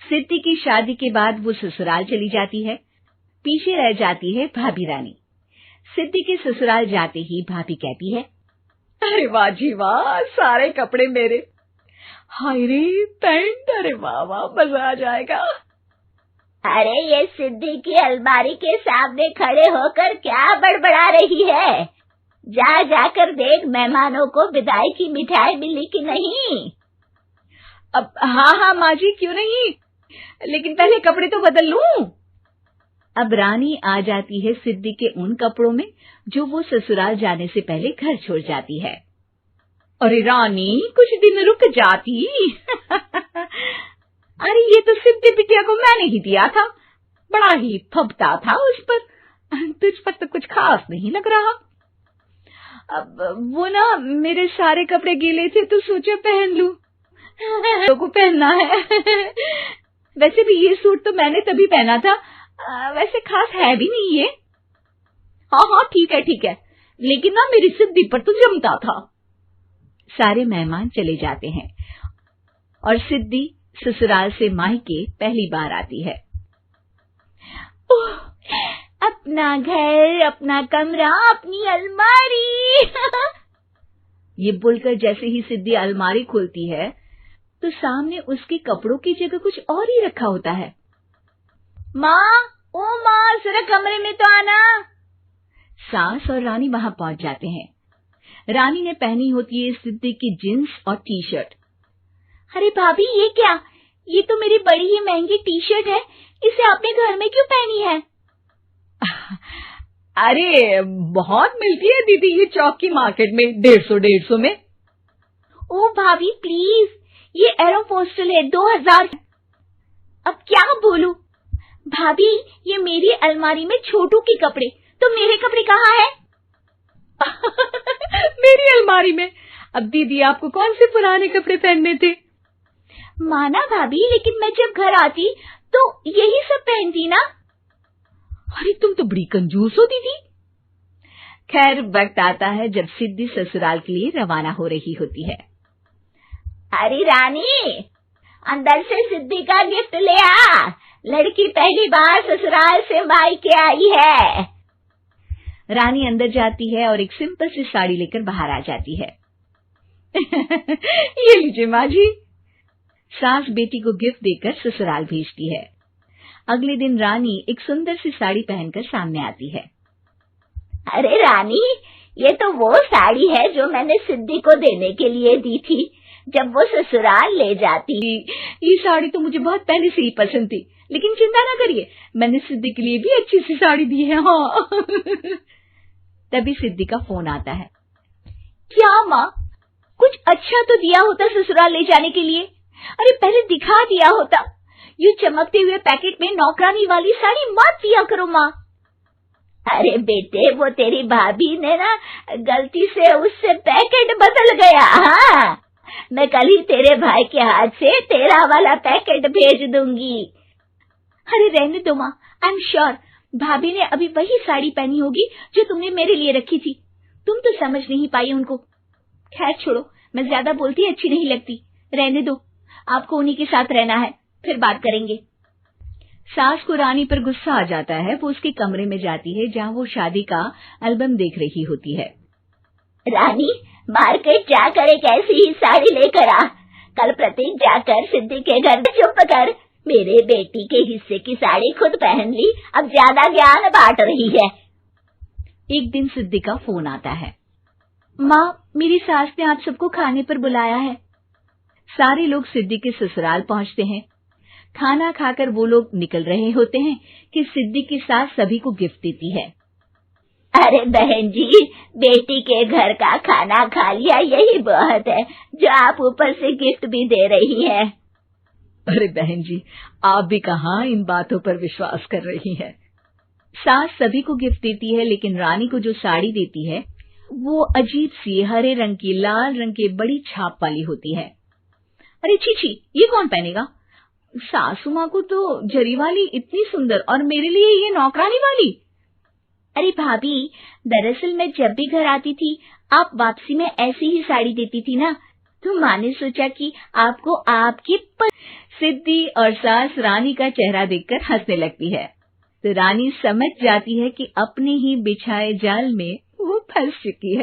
सिद्धि की शादी के बाद वो ससुराल चली जाती है। पीछे रह जाती है भाभी रानी। सिद्धि के ससुराल जाते ही भाभी कहती है, अरे वाह जी वाह, सारे कपड़े मेरे। हाय रे पैंट, अरे वाह वाह, मजा आ जाएगा। अरे ये सिद्धि की अलमारी के सामने खड़े होकर क्या बड़बड़ा रही है? जाकर देख मेहमानों को विदाई की मिठाई मिली कि नहीं। अब हाँ माँ जी, क्यों नहीं, लेकिन पहले कपड़े तो बदल लूं। अब रानी आ जाती है सिद्धि के उन कपड़ों में जो वो ससुराल जाने से पहले घर छोड़ जाती है। अरे रानी, कुछ दिन रुक जाती। अरे ये तो सिद्धि बिटिया को मैंने ही दिया था, बड़ा ही फबता था उस पर, तुझ पर तो कुछ खास नहीं लग रहा। अब वो ना मेरे सारे कपड़े गीले थे तो सोचा पहन लूं, तो को पहनना है। वैसे भी ये सूट तो मैंने तभी पहना था, वैसे खास है भी नहीं ये। हाँ ठीक है, लेकिन ना मेरी सिद्धि पर तो जमता था। सारे मेहमान चले जाते हैं और सिद्धि ससुराल से मायके पहली बार आती है। ओह, अपना घर, अपना कमरा, अपनी अलमारी। ये बोलकर जैसे ही सिद्धि अलमारी खोलती है तो सामने उसके कपड़ों की जगह कुछ और ही रखा होता है। माँ, जरा कमरे में तो आना। सास और रानी वहां पहुंच जाते हैं। रानी ने पहनी होती है सिद्धि की जींस और टी शर्ट। अरे भाभी, ये क्या? ये तो मेरी बड़ी ही महंगी टी शर्ट है, इसे आपने घर में क्यों पहनी है? अरे बहुत मिलती है दीदी ये चौक की मार्केट में, 150 में। ओ भाभी प्लीज, ये एरोपोस्टल है, 2000। अब क्या बोलूं? भाभी, ये मेरी अलमारी में छोटू के कपड़े, तो मेरे कपड़े कहाँ है? मेरी अलमारी में? अब दीदी आपको कौन से पुराने कपड़े पहनने थे? माना भाभी, लेकिन मैं जब घर आती तो यही सब पहनती ना। अरे तुम तो बड़ी कंजूस हो दीदी। खैर, वक्त आता है जब सिद्धि ससुराल के लिए रवाना हो रही होती है। अरे रानी, अंदर से सिद्धि का गिफ्ट ले आ, लड़की पहली बार ससुराल से मायके आई है। रानी अंदर जाती है और एक सिंपल सी साड़ी लेकर बाहर आ जाती है। ये लीजिए माँ जी। सास बेटी को गिफ्ट देकर ससुराल भेजती है। अगले दिन रानी एक सुंदर सी साड़ी पहनकर सामने आती है। अरे रानी, ये तो वो साड़ी है जो मैंने सिद्धि को देने के लिए दी थी जब वो ससुराल ले जाती। ये साड़ी तो मुझे बहुत पहले से ही पसंद थी, लेकिन चिंता ना करिए, मैंने सिद्धि के लिए भी अच्छी सी साड़ी दी है। हाँ। तभी सिद्धि का फोन आता है। क्या माँ, कुछ अच्छा तो दिया होता ससुराल ले जाने के लिए। अरे पहले दिखा दिया होता। ये चमकते हुए पैकेट में नौकरानी वाली साड़ी मत दिया करो माँ। अरे बेटे, वो तेरी भाभी ने ना गलती से उससे पैकेट बदल गया। हाँ, मैं कल ही तेरे भाई के हाथ से तेरा वाला पैकेट भेज दूंगी। अरे रहने दो माँ, आई एम श्योर भाभी ने अभी वही साड़ी पहनी होगी जो तुमने मेरे लिए रखी थी। तुम तो समझ नहीं पाई उनको। खैर छोड़ो, मैं ज्यादा बोलती अच्छी नहीं लगती, रहने दो, आपको उन्हीं के साथ रहना है, फिर बात करेंगे। सास को रानी पर गुस्सा आ जाता है। वो उसके कमरे में जाती है जहाँ वो शादी का एल्बम देख रही होती है। रानी, मार्केट जाकर एक ऐसी ही साड़ी लेकर आ। कल प्रतीक जाकर सिद्धि के घर चुप कर मेरे बेटी के हिस्से की साड़ी खुद पहन ली, अब ज्यादा ज्ञान बांट रही है। एक दिन सिद्धि का फोन आता है। माँ, मेरी सास ने आप सबको खाने पर बुलाया है। सारे लोग सिद्धि के ससुराल पहुँचते हैं। खाना खाकर वो लोग निकल रहे होते हैं कि सिद्धि की सास सभी को गिफ्ट देती है। अरे बहन जी, बेटी के घर का खाना खा लिया, यही बहुत है जो आप ऊपर से गिफ्ट भी दे रही है। अरे बहन जी, आप भी कहाँ इन बातों पर विश्वास कर रही हैं। सास सभी को गिफ्ट देती है, लेकिन रानी को जो साड़ी देती है वो अजीब सी हरे रंग की, लाल रंग की बड़ी छाप वाली होती है। अरे छी, ये कौन पहनेगा? सासू माँ को तो जरी वाली इतनी सुंदर, और मेरे लिए ये नौकरानी वाली। अरे भाभी, दरअसल मैं जब भी घर आती थी आप वापसी में ऐसी ही साड़ी देती थी ना, तो माँ ने सोचा कि आपको आपकी सिद्धि और सास रानी का चेहरा देखकर हंसने लगती है। तो रानी समझ जाती है कि अपने ही बिछाए जाल में वो फंस चुकी है।